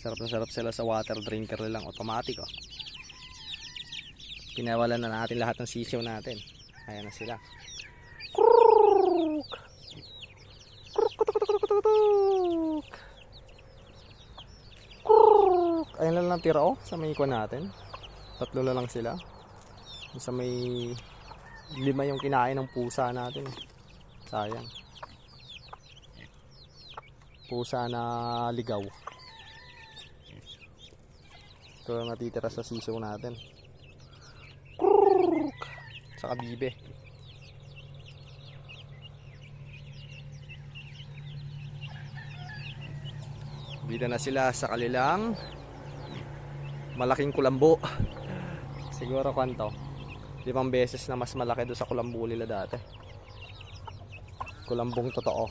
Sarap na sarap sila sa water drinker nilang automatic, oh. Pinawalan na natin lahat ng sisiw natin. Ayan na sila. Ayan lang lang tira, oh, sa may ikuan natin. Tatlo na lang sila. Sa may 5 yung kinain ng pusa natin. Sayang. Pusa na ligaw. Ito lang natitira sa sisiw natin. Saka bibe. Bida na sila sa kanilang malaking kulambo. Siguro kwanto 5 beses na mas malaki doon sa kulambo nila dati. Kulambong totoo.